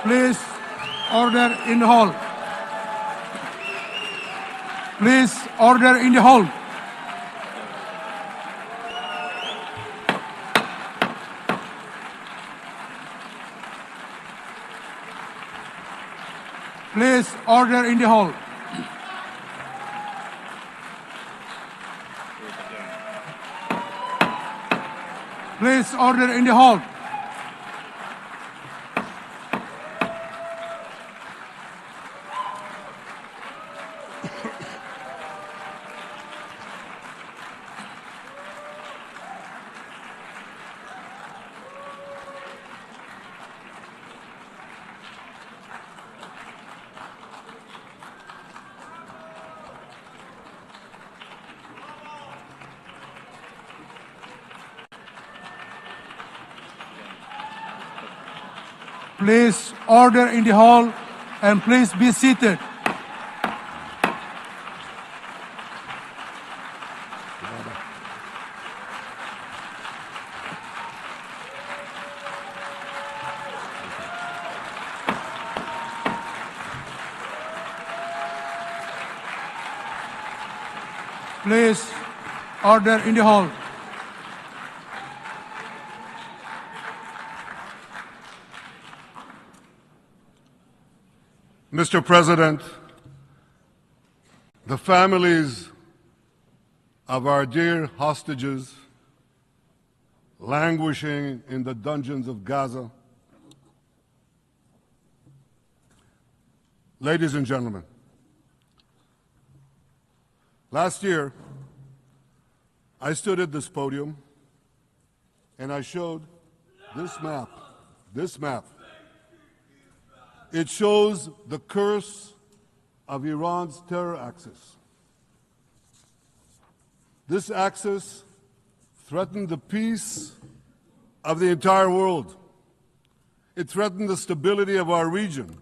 Please, order in the hall. Please, order in the hall. Please, order in the hall. Please, order in the hall. Please order in the hall and please be seated. Please order in the hall. Mr. President, the families of our dear hostages languishing in the dungeons of Gaza, ladies and gentlemen, last year I stood at this podium and I showed this map. It shows the curse of Iran's terror axis. This axis threatened the peace of the entire world. It threatened the stability of our region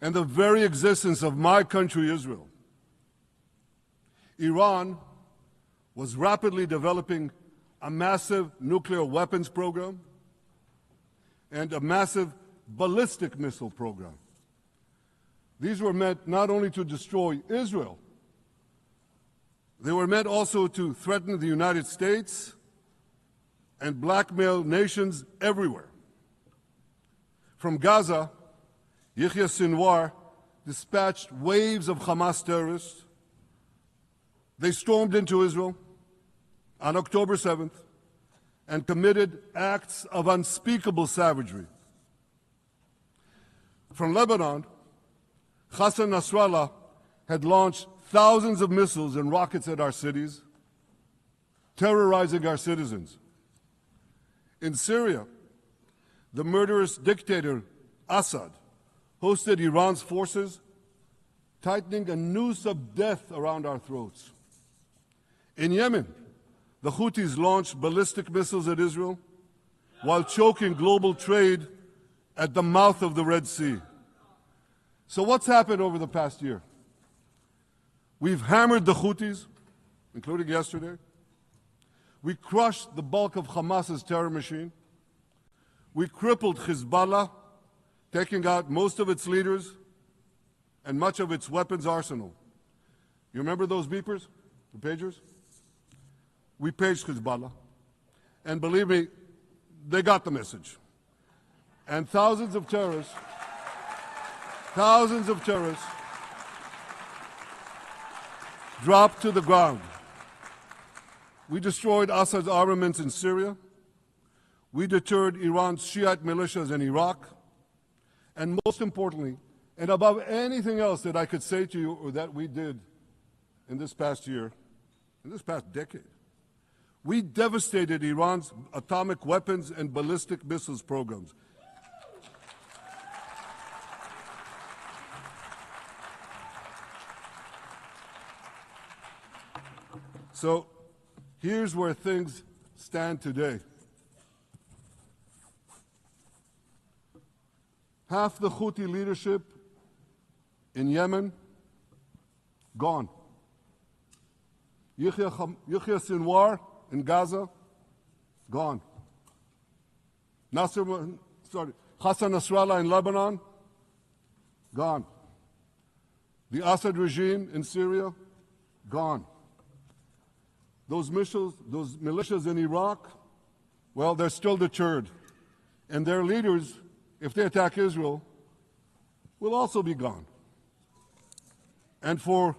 and the very existence of my country, Israel. Iran was rapidly developing a massive nuclear weapons program and a massive ballistic missile program. These were meant not only to destroy Israel, they were meant also to threaten the United States and blackmail nations everywhere. From Gaza, Yahya Sinwar dispatched waves of Hamas terrorists. They stormed into Israel on October 7th and committed acts of unspeakable savagery. From Lebanon, Hassan Nasrallah had launched thousands of missiles and rockets at our cities, terrorizing our citizens. In Syria, the murderous dictator Assad hosted Iran's forces, tightening a noose of death around our throats. In Yemen, the Houthis launched ballistic missiles at Israel while choking global trade at the mouth of the Red Sea. So what's happened over the past year? We've hammered the Houthis, including yesterday. We crushed the bulk of Hamas's terror machine. We crippled Hezbollah, taking out most of its leaders and much of its weapons arsenal. You remember those beepers, the pagers? We paged Hezbollah. And believe me, they got the message. And thousands of terrorists dropped to the ground. We destroyed Assad's armaments in Syria. We deterred Iran's Shiite militias in Iraq. And most importantly, and above anything else that I could say to you or that we did in this past year, in this past decade, we devastated Iran's atomic weapons and ballistic missiles programs. So here's where things stand today. Half the Houthi leadership in Yemen, gone. Yahya Sinwar in Gaza, gone. Hassan Nasrallah in Lebanon, gone. The Assad regime in Syria, gone. Those militias in Iraq, well, they're still deterred. And their leaders, if they attack Israel, will also be gone. And for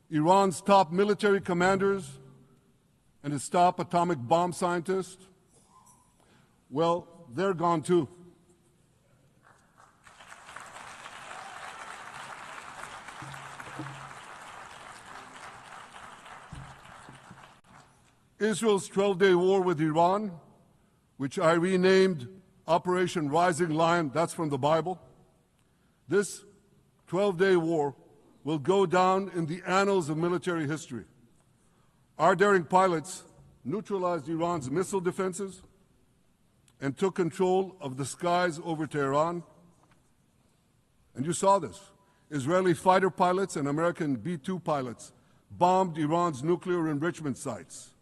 Iran's top military commanders and its top atomic bomb scientists, well, they're gone too. Israel's 12-day war with Iran, which I renamed Operation Rising Lion, that's from the Bible. This 12-day war will go down in the annals of military history. Our daring pilots neutralized Iran's missile defenses and took control of the skies over Tehran. And you saw this. Israeli fighter pilots and American B-2 pilots bombed Iran's nuclear enrichment sites.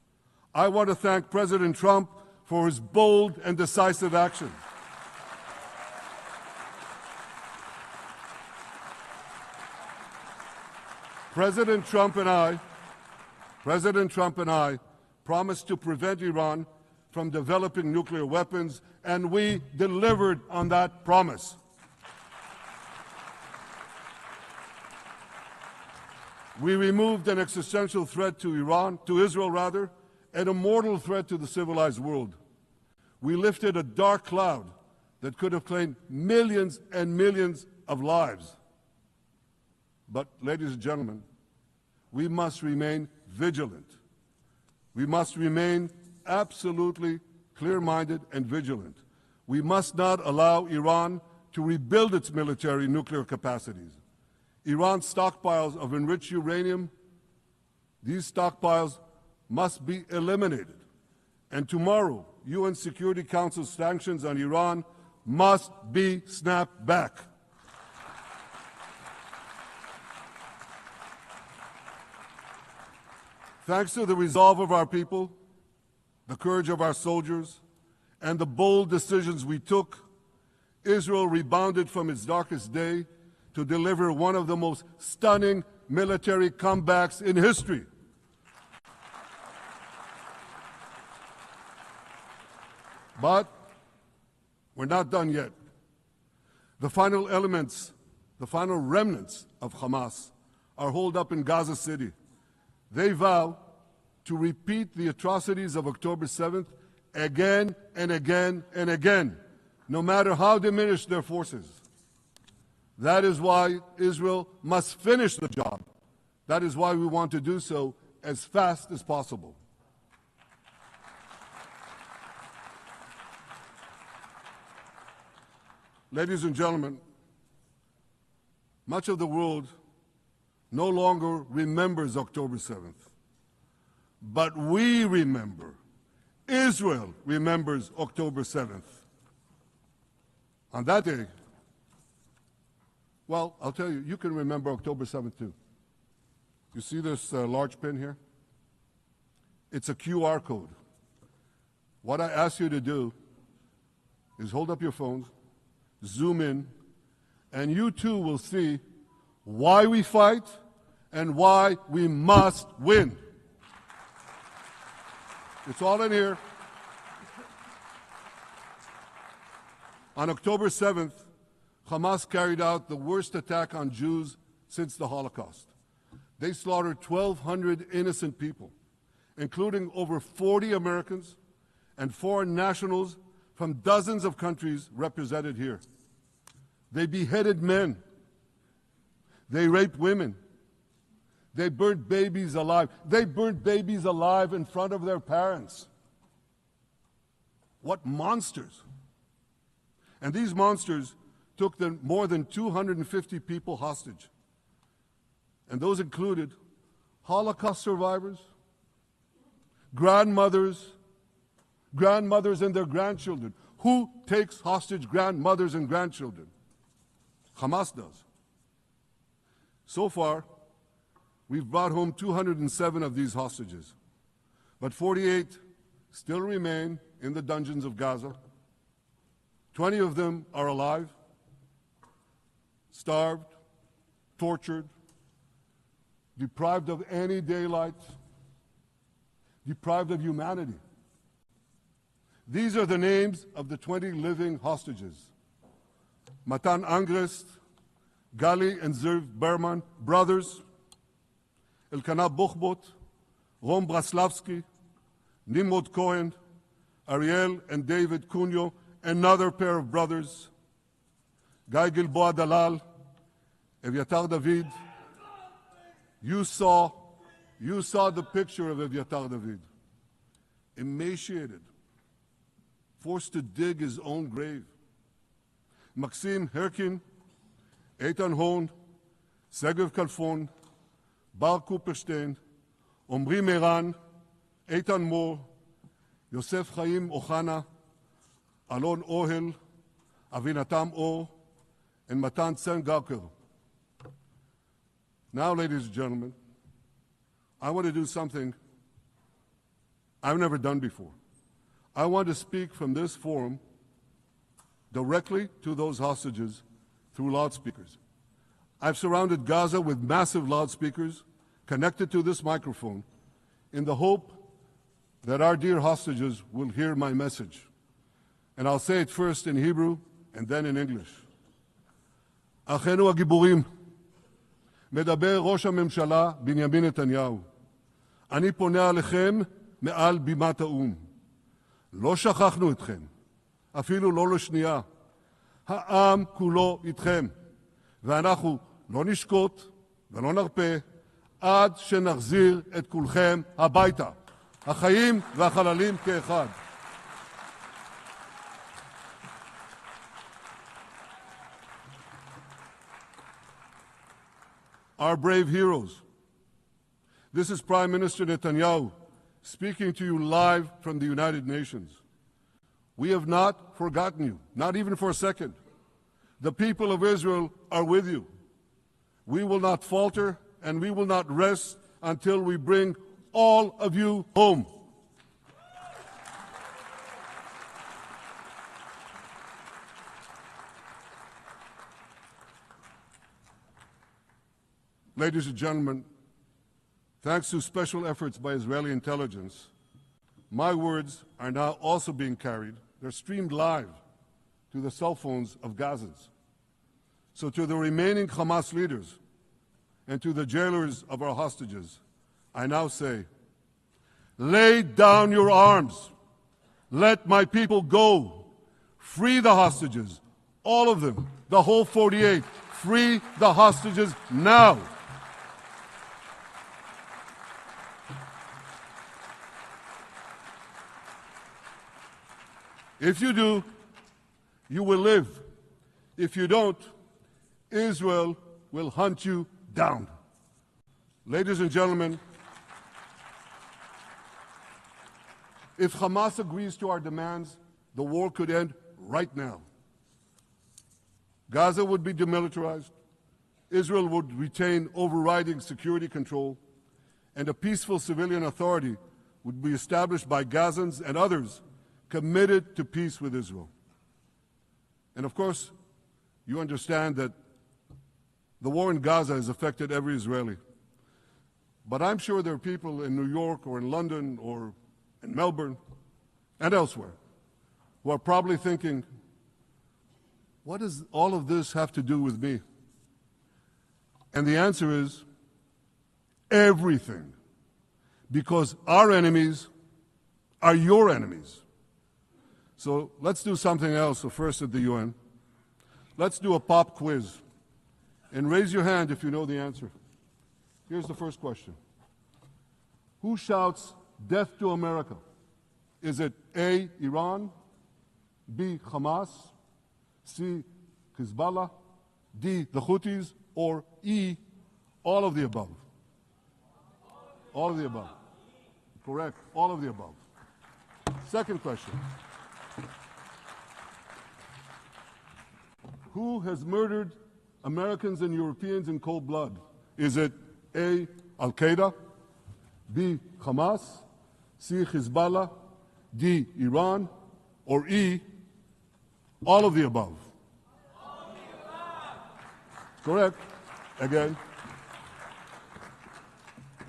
I want to thank President Trump for his bold and decisive action. President Trump and I promised to prevent Iran from developing nuclear weapons, and we delivered on that promise. We removed an existential threat to Israel, and a mortal threat to the civilized world. We lifted a dark cloud that could have claimed millions and millions of lives. But, ladies and gentlemen, we must remain vigilant. We must remain absolutely clear-minded and vigilant. We must not allow Iran to rebuild its military nuclear capacities. Iran's stockpiles of enriched uranium, these stockpiles must be eliminated. And tomorrow, UN Security Council sanctions on Iran must be snapped back. Thanks to the resolve of our people, the courage of our soldiers, and the bold decisions we took, Israel rebounded from its darkest day to deliver one of the most stunning military comebacks in history. But we're not done yet. The final remnants of Hamas are holed up in Gaza City. They vow to repeat the atrocities of October 7th again and again and again, no matter how diminished their forces. That is why Israel must finish the job. That is why we want to do so as fast as possible. Ladies and gentlemen, much of the world no longer remembers October 7th. But we remember. Israel remembers October 7th. On that day, well, I'll tell you, you can remember October 7th too. You see this large pin here? It's a QR code. What I ask you to do is hold up your phones, zoom in, and you too will see why we fight and why we must win. It's all in here. On October 7th, Hamas carried out the worst attack on Jews since the Holocaust. They slaughtered 1,200 innocent people, including over 40 Americans and foreign nationals from dozens of countries represented here. They beheaded men. They raped women. They burnt babies alive. They burnt babies alive in front of their parents. What monsters. And these monsters took more than 250 people hostage. And those included Holocaust survivors, grandmothers and their grandchildren. Who takes hostage grandmothers and grandchildren? Hamas does. So far, we've brought home 207 of these hostages, but 48 still remain in the dungeons of Gaza. 20 of them are alive, starved, tortured, deprived of any daylight, deprived of humanity. These are the names of the 20 living hostages. Matan Angrist, Gali and Zerv Berman, brothers, Elkanah Buchbot, Rom Braslavsky, Nimrod Cohen, Ariel and David Cunyo, another pair of brothers, Guy Gilboa Dalal, Eviatar David. You saw the picture of Eviatar David, emaciated, forced to dig his own grave. Maxim Herkin, Eitan Horn, Segev Kalfon, Bar Kuperstein, Omri Meran, Eitan Moore, Yosef Chaim Ochana, Alon Ohel, Avinatam Or, and Matan Tsengarker. Now, ladies and gentlemen, I want to do something I've never done before. I want to speak from this forum directly to those hostages through loudspeakers. I've surrounded Gaza with massive loudspeakers connected to this microphone in the hope that our dear hostages will hear my message. And I'll say it first in Hebrew and then in English. אחינו הגיבורים, מדבר ראש הממשלה בנימין נתניהו. אני פונה עליכם מעל בימת האו"ם. לא שכחנו אתכם, אפילו לא לשנייה. העם כולו איתכם, ואנחנו לא נשקוט ולא נרפה עד שנחזיר את כולכם הביתה. החיים והחללים כאחד. Our brave heroes. This is Prime Minister Netanyahu speaking to you live from the United Nations. We have not forgotten you, not even for a second. The people of Israel are with you. We will not falter and we will not rest until we bring all of you home. Ladies and gentlemen, thanks to special efforts by Israeli intelligence, my words are now also being carried. They're streamed live to the cell phones of Gazans. So to the remaining Hamas leaders and to the jailers of our hostages, I now say, lay down your arms. Let my people go. Free the hostages, all of them, the whole 48. Free the hostages now. If you do, you will live. If you don't, Israel will hunt you down. Ladies and gentlemen, if Hamas agrees to our demands, the war could end right now. Gaza would be demilitarized, Israel would retain overriding security control, and a peaceful civilian authority would be established by Gazans and others committed to peace with Israel. And of course, you understand that the war in Gaza has affected every Israeli. But I'm sure there are people in New York or in London or in Melbourne and elsewhere who are probably thinking, what does all of this have to do with me? And the answer is everything. Because our enemies are your enemies. So let's do something else. So first at the UN, let's do a pop quiz. And raise your hand if you know the answer. Here's the first question. Who shouts death to America? Is it A, Iran, B, Hamas, C, Hezbollah, D, the Houthis, or E, all of the above? All of the above. Correct. All of the above. Second question. Who has murdered Americans and Europeans in cold blood? Is it A, Al-Qaeda, B, Hamas, C, Hezbollah, D, Iran, or E, All of the above. Correct. Again.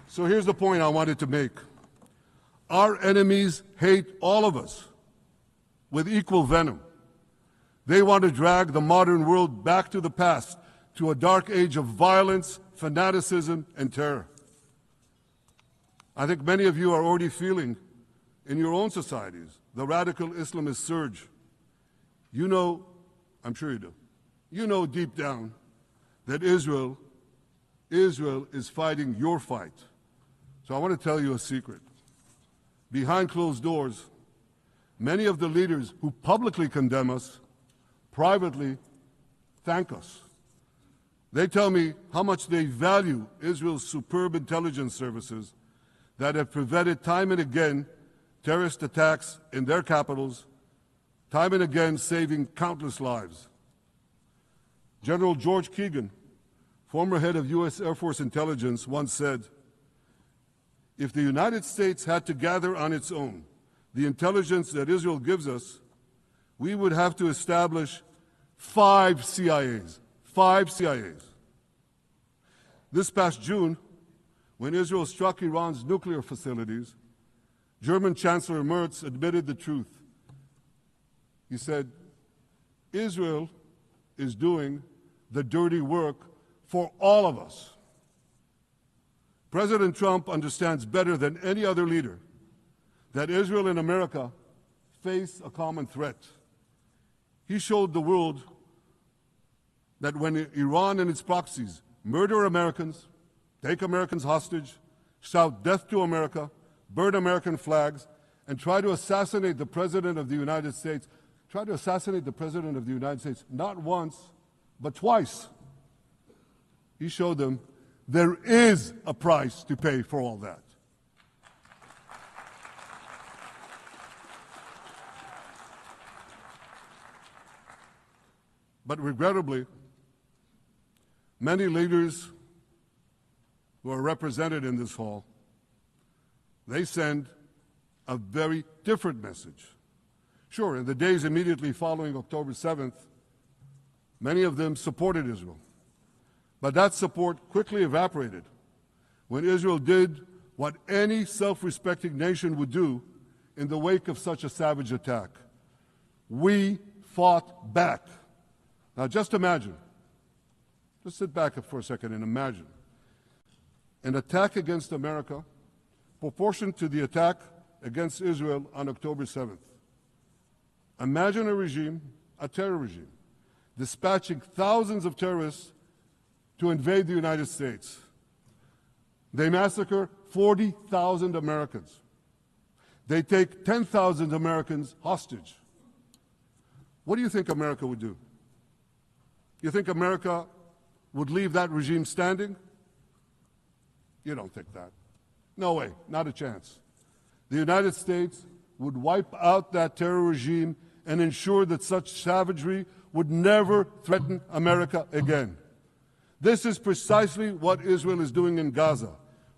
So here's the point I wanted to make. Our enemies hate all of us with equal venom. They want to drag the modern world back to the past, to a dark age of violence, fanaticism, and terror. I think many of you are already feeling in your own societies the radical Islamist surge. You know, I'm sure you do, you know deep down that Israel is fighting your fight. So I want to tell you a secret. Behind closed doors, many of the leaders who publicly condemn us privately thank us. They tell me how much they value Israel's superb intelligence services that have prevented time and again terrorist attacks in their capitals, time and again saving countless lives. General George Keegan, former head of U.S. Air Force intelligence, once said, "If the United States had to gather on its own the intelligence that Israel gives us, we would have to establish 5 CIAs. 5 CIAs. This past June, when Israel struck Iran's nuclear facilities, German Chancellor Merz admitted the truth. He said, Israel is doing the dirty work for all of us. President Trump understands better than any other leader that Israel and America face a common threat. He showed the world that when Iran and its proxies murder Americans, take Americans hostage, shout death to America, burn American flags, and try to assassinate the President of the United States, not once, but twice. He showed them there is a price to pay for all that. But regrettably, many leaders who are represented in this hall, they send a very different message. Sure, in the days immediately following October 7th, many of them supported Israel. But that support quickly evaporated when Israel did what any self-respecting nation would do in the wake of such a savage attack. We fought back. Now just imagine, just sit back for a second and imagine an attack against America proportioned to the attack against Israel on October 7th. Imagine a regime, a terror regime, dispatching thousands of terrorists to invade the United States. They massacre 40,000 Americans. They take 10,000 Americans hostage. What do you think America would do? You think America would leave that regime standing? You don't think that. No way, not a chance. The United States would wipe out that terror regime and ensure that such savagery would never threaten America again. This is precisely what Israel is doing in Gaza.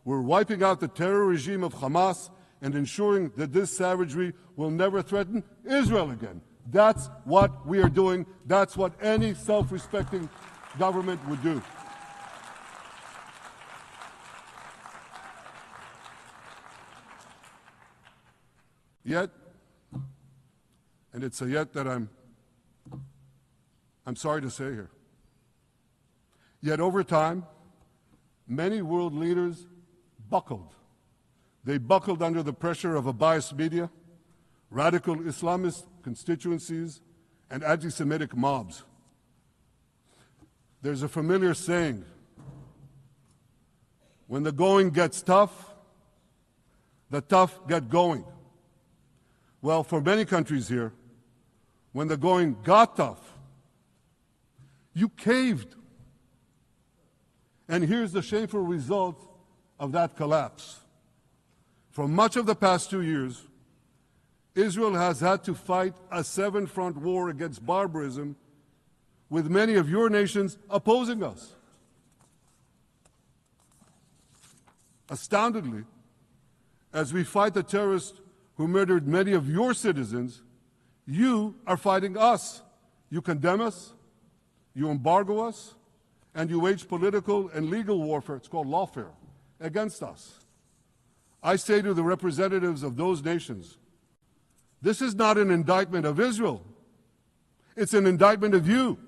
We're wiping out the terror regime of Hamas and ensuring that this savagery will never threaten Israel again. That's what we are doing. That's what any self-respecting government would do. Yet, and it's a yet that I'm sorry to say here, yet over time, many world leaders buckled. They buckled under the pressure of a biased media, radical Islamist constituencies, and anti-Semitic mobs. There's a familiar saying, when the going gets tough, the tough get going. Well, for many countries here, when the going got tough, you caved. And here's the shameful result of that collapse. For much of the past 2 years, Israel has had to fight a 7-front war against barbarism with many of your nations opposing us. Astoundingly, as we fight the terrorists who murdered many of your citizens, you are fighting us You condemn us, you embargo us, and you wage political and legal warfare, it's called lawfare, against us. I say to the representatives of those nations, this is not an indictment of Israel. It's an indictment of you.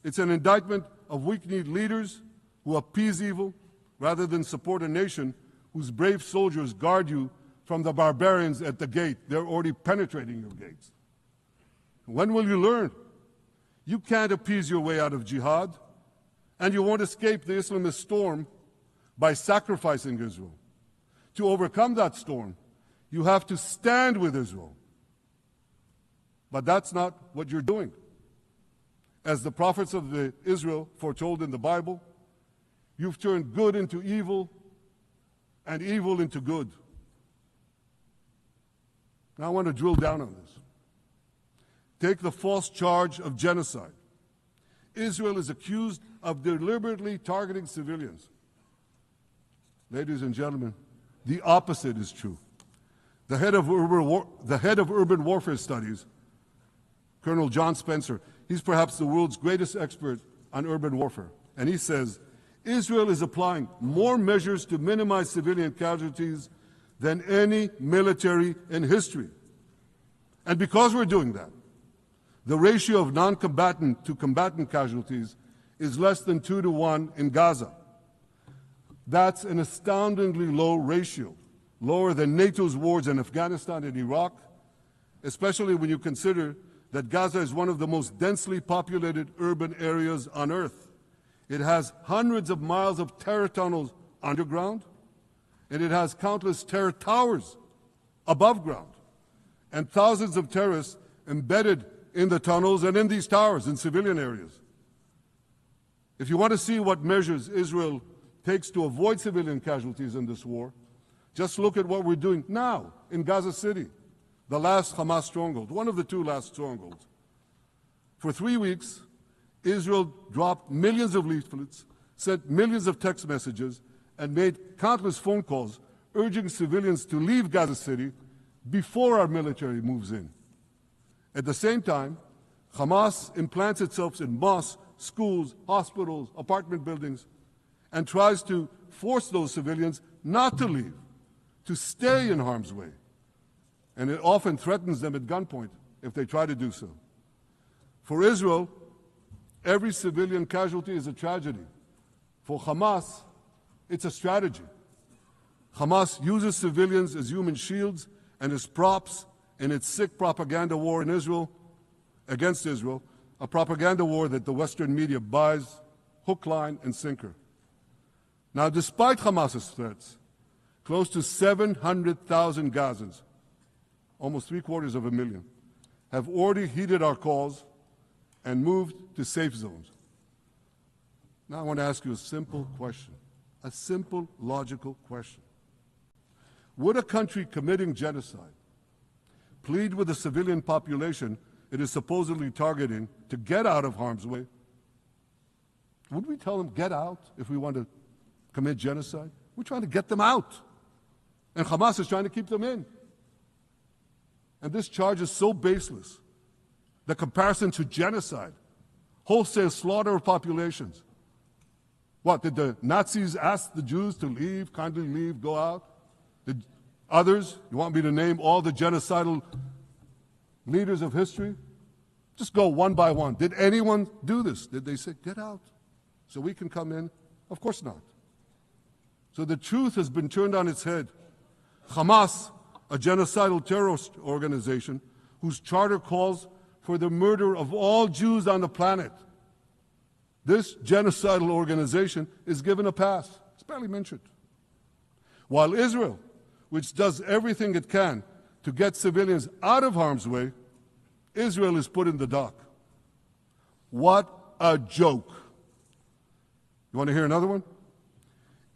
It's an indictment of weak-kneed leaders who appease evil rather than support a nation whose brave soldiers guard you from the barbarians at the gate. They're already penetrating your gates. When will you learn? You can't appease your way out of jihad, and you won't escape the Islamist storm by sacrificing Israel. To overcome that storm, you have to stand with Israel. But that's not what you're doing. As the prophets of Israel foretold in the Bible, you've turned good into evil and evil into good. Now I want to drill down on this. Take the false charge of genocide. Israel is accused of deliberately targeting civilians. Ladies and gentlemen, the opposite is true. The head of urban warfare studies, Colonel John Spencer, he's perhaps the world's greatest expert on urban warfare. And he says, Israel is applying more measures to minimize civilian casualties than any military in history. And because we're doing that, the ratio of non-combatant to combatant casualties is less than 2-to-1 in Gaza. That's an astoundingly low ratio, lower than NATO's wars in Afghanistan and Iraq, especially when you consider that Gaza is one of the most densely populated urban areas on Earth. It has hundreds of miles of terror tunnels underground, and it has countless terror towers above ground, and thousands of terrorists embedded in the tunnels and in these towers in civilian areas. If you want to see what measures Israel takes to avoid civilian casualties in this war, just look at what we're doing now in Gaza City, the last Hamas stronghold, one of the two last strongholds. For 3 weeks, Israel dropped millions of leaflets, sent millions of text messages, and made countless phone calls urging civilians to leave Gaza City before our military moves in. At the same time, Hamas implants itself in mosques, schools, hospitals, apartment buildings, and tries to force those civilians not to leave, to stay in harm's way. And it often threatens them at gunpoint if they try to do so. For Israel, every civilian casualty is a tragedy. For Hamas, it's a strategy. Hamas uses civilians as human shields and as props in its sick propaganda war in Israel, against Israel, a propaganda war that the Western media buys hook, line, and sinker. Now, despite Hamas's threats, close to 700,000 Gazans, almost 750,000, have already heeded our calls and moved to safe zones. Now I want to ask you a simple question, a simple, logical question. Would a country committing genocide plead with the civilian population it is supposedly targeting to get out of harm's way? Would we tell them, get out, if we want to commit genocide? We're trying to get them out. And Hamas is trying to keep them in. And this charge is so baseless. The comparison to genocide, wholesale slaughter of populations. What, did the Nazis ask the Jews to leave, kindly leave, go out? Did others, you want me to name all the genocidal leaders of history? Just go one by one. Did anyone do this? Did they say, get out so we can come in? Of course not. So the truth has been turned on its head. Hamas, a genocidal terrorist organization whose charter calls for the murder of all Jews on the planet. This genocidal organization is given a pass. It's barely mentioned. While Israel, which does everything it can to get civilians out of harm's way, Israel is put in the dock. What a joke. You want to hear another one?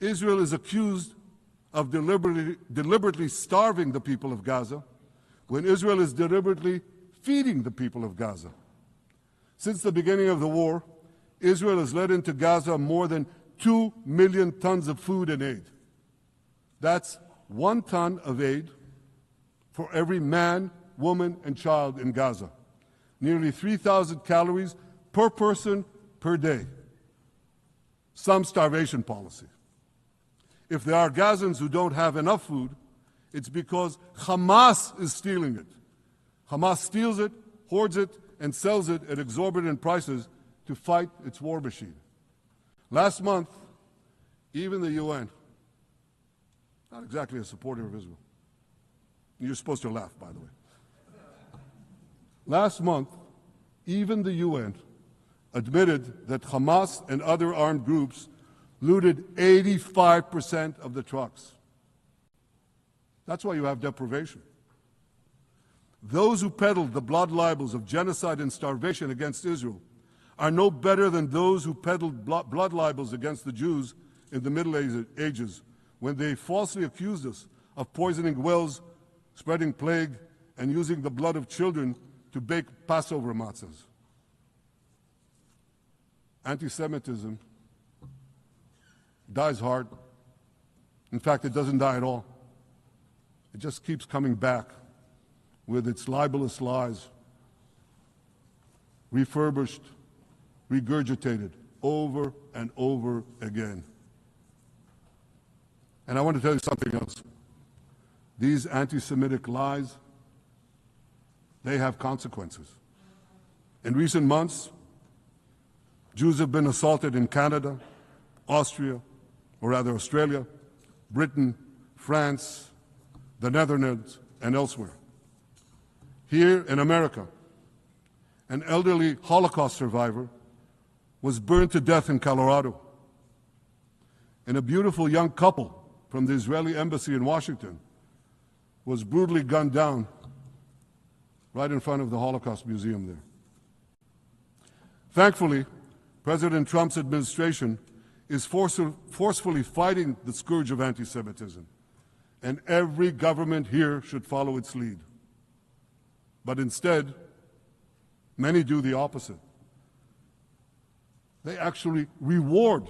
Israel is accused of deliberately starving the people of Gaza when Israel is deliberately feeding the people of Gaza. Since the beginning of the war, Israel has let into Gaza more than 2 million tons of food and aid. That's 1 ton of aid for every man, woman, and child in Gaza. nearly 3,000 calories per person per day. Some starvation policy. If there are Gazans who don't have enough food, it's because Hamas is stealing it. Hamas steals it, hoards it, and sells it at exorbitant prices to fight its war machine. Last month, even the UN, not exactly a supporter of Israel. You're supposed to laugh, by the way. Last month, even the UN admitted that Hamas and other armed groups looted 85% of the trucks. That's why you have deprivation. Those who peddled the blood libels of genocide and starvation against Israel are no better than those who peddled blood libels against the Jews in the Middle Ages when they falsely accused us of poisoning wells, spreading plague, and using the blood of children to bake Passover matzahs. Anti-Semitism dies hard. In fact, it doesn't die at all. It just keeps coming back with its libelous lies, refurbished, regurgitated over and over again. And I want to tell you something else. These anti-Semitic lies, they have consequences. In recent months, Jews have been assaulted in Canada, Australia, Britain, France, the Netherlands, and elsewhere. Here in America, an elderly Holocaust survivor was burned to death in Colorado. And a beautiful young couple from the Israeli embassy in Washington was brutally gunned down right in front of the Holocaust Museum there. Thankfully, President Trump's administration is forcefully fighting the scourge of anti-Semitism, and every government here should follow its lead. But instead, many do the opposite. They actually reward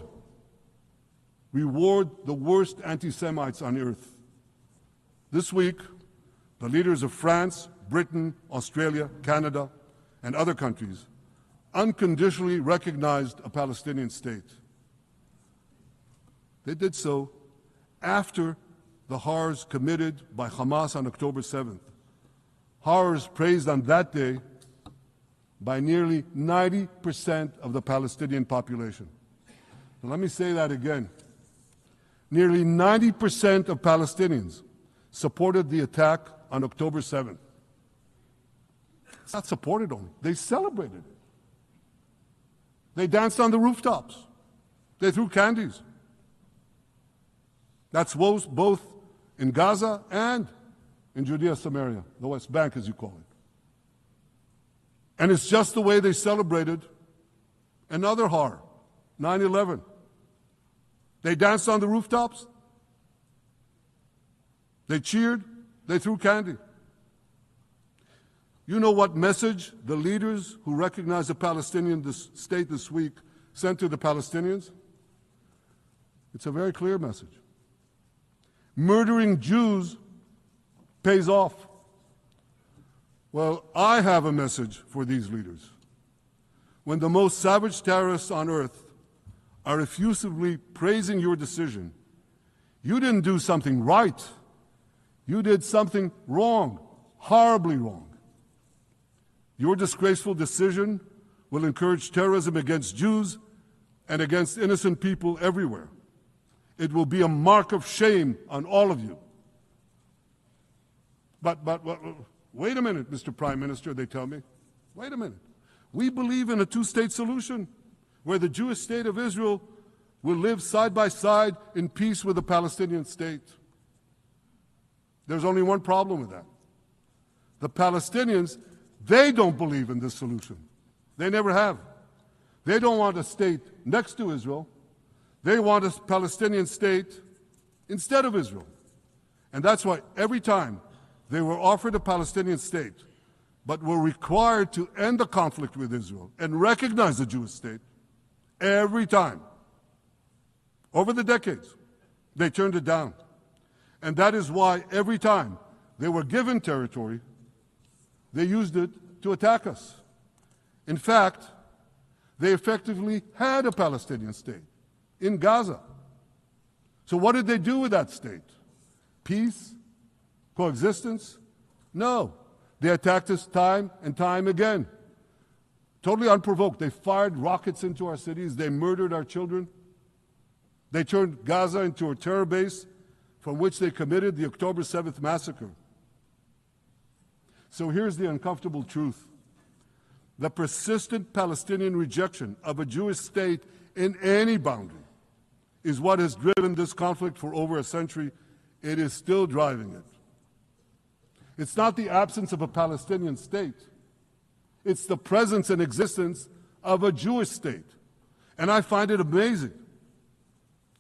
the worst anti-Semites on earth. This week, the leaders of France, Britain, Australia, Canada, and other countries unconditionally recognized a Palestinian state. They did so after the horrors committed by Hamas on October 7th. Horrors praised on that day by nearly 90% of the Palestinian population. Now, let me say that again. Nearly 90% of Palestinians supported the attack on October 7th. It's not supported only, they celebrated it. They danced on the rooftops. They threw candies. That's both in Gaza and in Judea, Samaria, the West Bank, as you call it. And it's just the way they celebrated another horror, 9/11. They danced on the rooftops. They cheered. They threw candy. You know what message the leaders who recognize the Palestinian state this week sent to the Palestinians? It's a very clear message. Murdering Jews pays off. Well, I have a message for these leaders. When the most savage terrorists on earth are effusively praising your decision, you didn't do something right. You did something wrong, horribly wrong. Your disgraceful decision will encourage terrorism against Jews and against innocent people everywhere. It will be a mark of shame on all of you. But wait a minute, Mr. Prime Minister, they tell me. Wait a minute. We believe in a two-state solution where the Jewish state of Israel will live side by side in peace with the Palestinian state. There's only one problem with that. The Palestinians, they don't believe in this solution. They never have. They don't want a state next to Israel. They want a Palestinian state instead of Israel. And that's why every time they were offered a Palestinian state, but were required to end the conflict with Israel and recognize the Jewish state, every time, over the decades, they turned it down. And that is why every time they were given territory, they used it to attack us. In fact, they effectively had a Palestinian state in Gaza. So what did they do with that state? Peace? Coexistence? No. They attacked us time and time again. Totally unprovoked. They fired rockets into our cities. They murdered our children. They turned Gaza into a terror base from which they committed the October 7th massacre. So here's the uncomfortable truth. The persistent Palestinian rejection of a Jewish state in any boundary is what has driven this conflict for over a century. It is still driving it. It's not the absence of a Palestinian state. It's the presence and existence of a Jewish state. And I find it amazing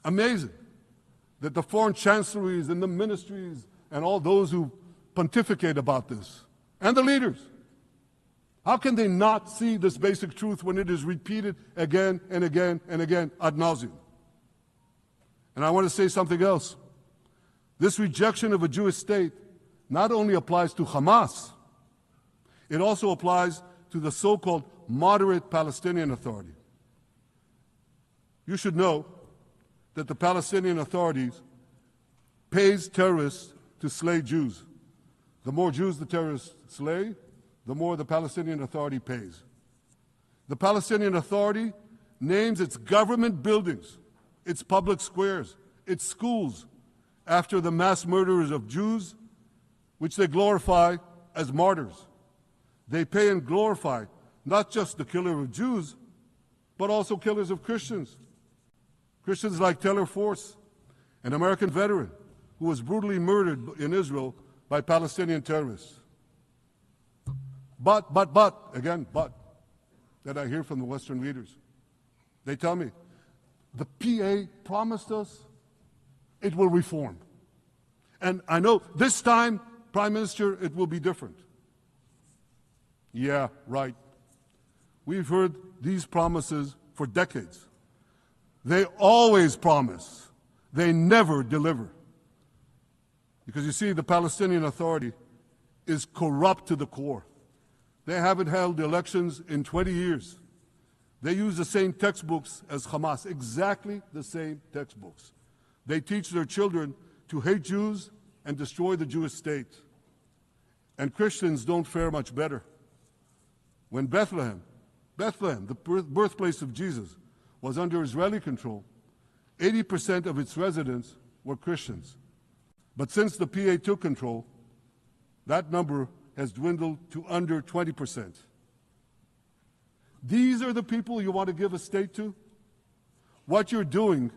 that the foreign chancelleries and the ministries and all those who pontificate about this, and the leaders, how can they not see this basic truth when it is repeated again and again and again ad nauseum? And I want to say something else. This rejection of a Jewish state not only applies to Hamas, it also applies to the so-called moderate Palestinian Authority. You should know that the Palestinian authorities pays terrorists to slay Jews. The more Jews the terrorists slay, the more the Palestinian Authority pays. The Palestinian Authority names its government buildings, its public squares, its schools, after the mass murderers of Jews, which they glorify as martyrs. They pay and glorify not just the killer of Jews, but also killers of Christians. Christians like Taylor Force, an American veteran who was brutally murdered in Israel by Palestinian terrorists. But, that I hear from the Western leaders. They tell me, the PA promised us it will reform. And I know this time, Prime Minister, it will be different. Yeah, right. We've heard these promises for decades. They always promise. They never deliver. Because you see, the Palestinian Authority is corrupt to the core. They haven't held elections in 20 years. They use the same textbooks as Hamas, exactly the same textbooks. They teach their children to hate Jews and destroy the Jewish state. And Christians don't fare much better. When Bethlehem, the birthplace of Jesus, was under Israeli control, 80% of its residents were Christians. But since the PA took control, that number has dwindled to under 20%. These are the people you want to give a state to? What you're doing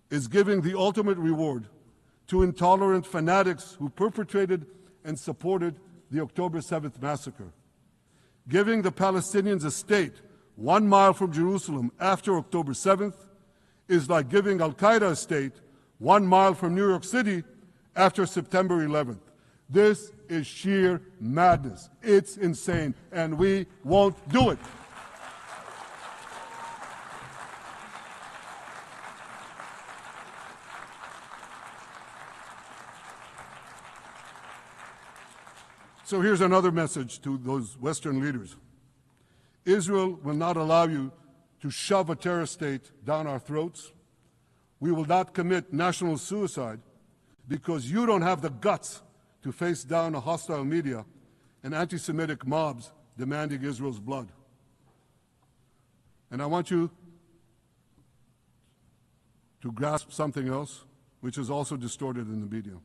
is giving the ultimate reward to intolerant fanatics who perpetrated and supported the October 7th massacre. Giving the Palestinians a state 1 mile from Jerusalem after October 7th is like giving Al-Qaeda a state 1 mile from New York City after September 11th. This is sheer madness. It's insane, and we won't do it. So here's another message to those Western leaders. Israel will not allow you to shove a terror state down our throats. We will not commit national suicide because you don't have the guts to face down a hostile media and anti-Semitic mobs demanding Israel's blood. And I want you to grasp something else, which is also distorted in the media.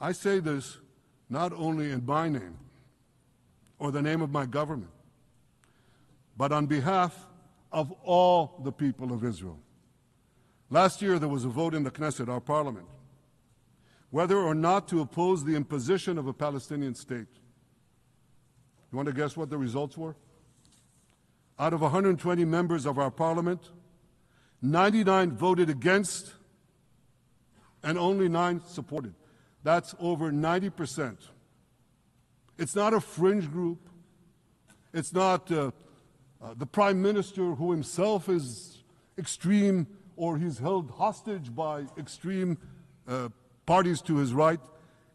I say this not only in my name or the name of my government, but on behalf of all the people of Israel. Last year, there was a vote in the Knesset, our parliament, whether or not to oppose the imposition of a Palestinian state. You want to guess what the results were? Out of 120 members of our parliament, 99 voted against and only 9 supported. That's over 90%. It's not a fringe group. It's not the prime minister who himself is extreme or he's held hostage by extreme parties to his right.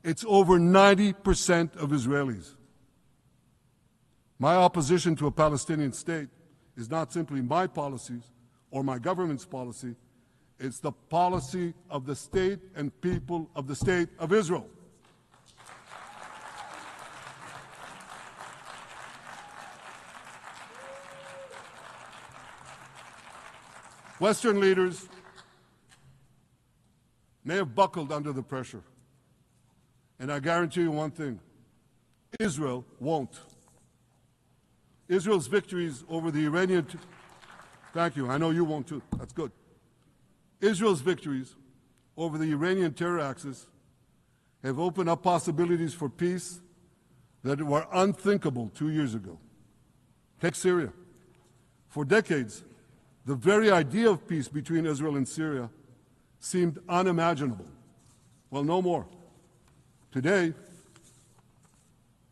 It's over 90% of Israelis. My opposition to a Palestinian state is not simply my policies or my government's policy, it's the policy of the state and people of the State of Israel. Western leaders may have buckled under the pressure. And I guarantee you one thing, Israel won't. Israel's victories over the Iranian... Thank you, I know you won't too, that's good. Israel's victories over the Iranian terror axis have opened up possibilities for peace that were unthinkable 2 years ago. Take Syria. For decades, the very idea of peace between Israel and Syria seemed unimaginable. Well, no more. Today,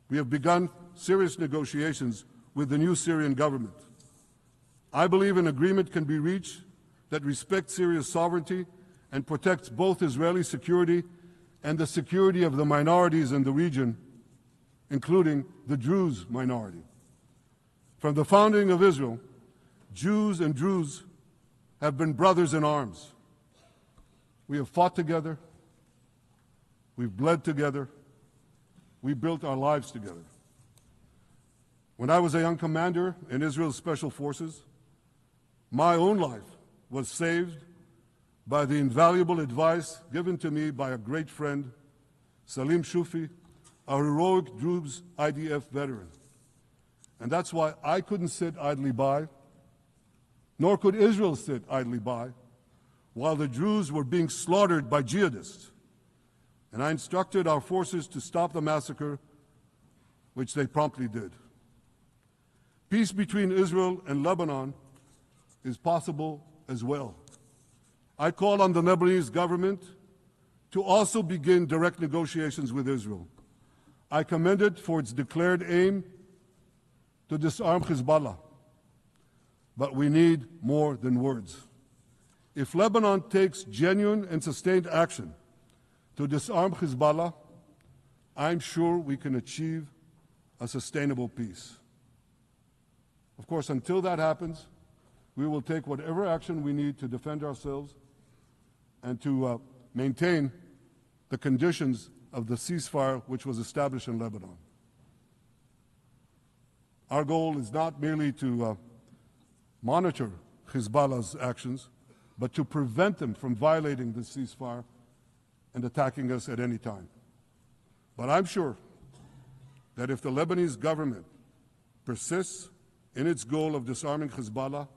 we have begun serious negotiations with the new Syrian government. I believe an agreement can be reached that respects Syria's sovereignty and protects both Israeli security and the security of the minorities in the region, including the Druze minority. From the founding of Israel, Jews and Druze have been brothers in arms. We have fought together, we've bled together, we built our lives together. When I was a young commander in Israel's Special Forces, my own life was saved by the invaluable advice given to me by a great friend, Salim Shufi, a heroic Druze IDF veteran. And that's why I couldn't sit idly by, nor could Israel sit idly by, while the Druze were being slaughtered by jihadists. And I instructed our forces to stop the massacre, which they promptly did. Peace between Israel and Lebanon is possible as well. I call on the Lebanese government to also begin direct negotiations with Israel. I commend it for its declared aim to disarm Hezbollah. But we need more than words. If Lebanon takes genuine and sustained action to disarm Hezbollah, I'm sure we can achieve a sustainable peace. Of course, until that happens, we will take whatever action we need to defend ourselves and to maintain the conditions of the ceasefire which was established in Lebanon. Our goal is not merely to monitor Hezbollah's actions, but to prevent them from violating the ceasefire and attacking us at any time. But I'm sure that if the Lebanese government persists in its goal of disarming Hezbollah,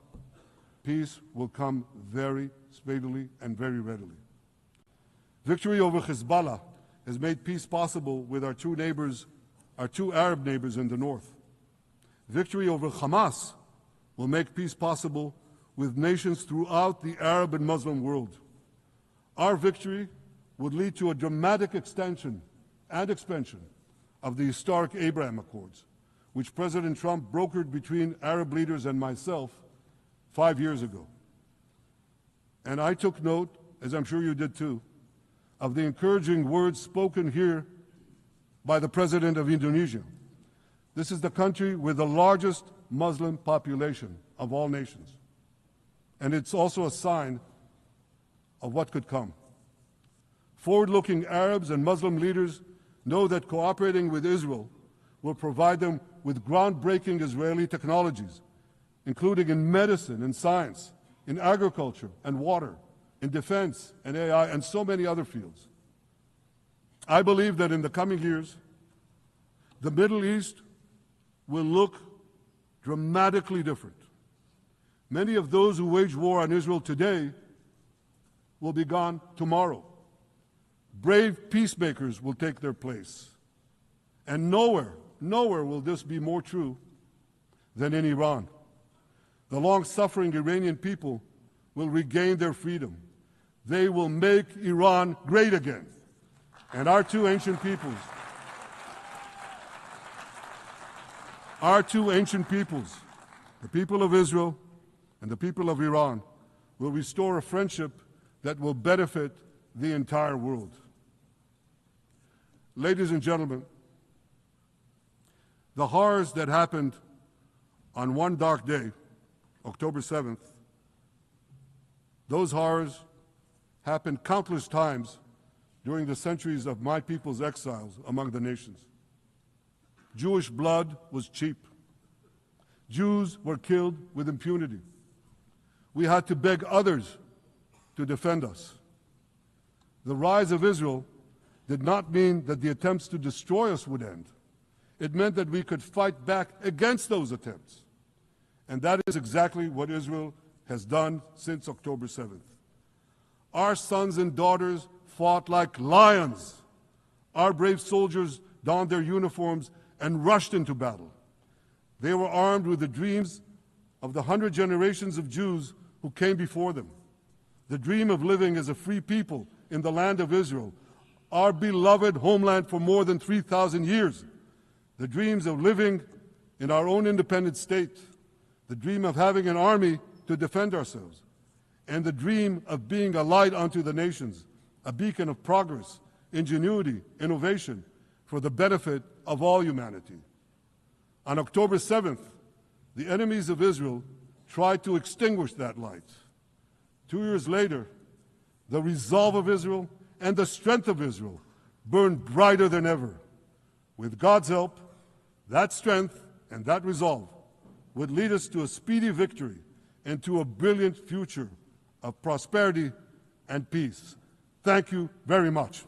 peace will come very speedily and very readily. Victory over Hezbollah has made peace possible with our two Arab neighbors in the north. Victory over Hamas will make peace possible with nations throughout the Arab and Muslim world. Our victory would lead to a dramatic extension and expansion of the historic Abraham Accords, which President Trump brokered between Arab leaders and myself 5 years ago. And I took note, as I'm sure you did too, of the encouraging words spoken here by the President of Indonesia. This is the country with the largest Muslim population of all nations. And it's also a sign of what could come. Forward-looking Arabs and Muslim leaders know that cooperating with Israel will provide them with groundbreaking Israeli technologies, including in medicine and science, in agriculture and water, in defense and AI, and so many other fields. I believe that in the coming years, the Middle East will look dramatically different. Many of those who wage war on Israel today will be gone tomorrow. Brave peacemakers will take their place. And nowhere will this be more true than in Iran. The long-suffering Iranian people will regain their freedom. They will make Iran great again. And our two ancient peoples, the people of Israel and the people of Iran, will restore a friendship that will benefit the entire world. Ladies and gentlemen, The horrors that happened on one dark day, October 7th, those horrors happened countless times during the centuries of my people's exiles among the nations. Jewish blood was cheap. Jews were killed with impunity. We had to beg others to defend us. The rise of Israel did not mean that the attempts to destroy us would end. It meant that we could fight back against those attempts. And that is exactly what Israel has done since October 7th. Our sons and daughters fought like lions. Our brave soldiers donned their uniforms and rushed into battle. They were armed with the dreams of the 100 generations of Jews who came before them. The dream of living as a free people in the land of Israel, our beloved homeland for more than 3,000 years. The dreams of living in our own independent state. The dream of having an army to defend ourselves. And the dream of being a light unto the nations, a beacon of progress, ingenuity, innovation, for the benefit of all humanity. On October 7th, the enemies of Israel tried to extinguish that light. 2 years later, the resolve of Israel and the strength of Israel burned brighter than ever. With God's help, that strength and that resolve would lead us to a speedy victory and to a brilliant future of prosperity and peace. Thank you very much.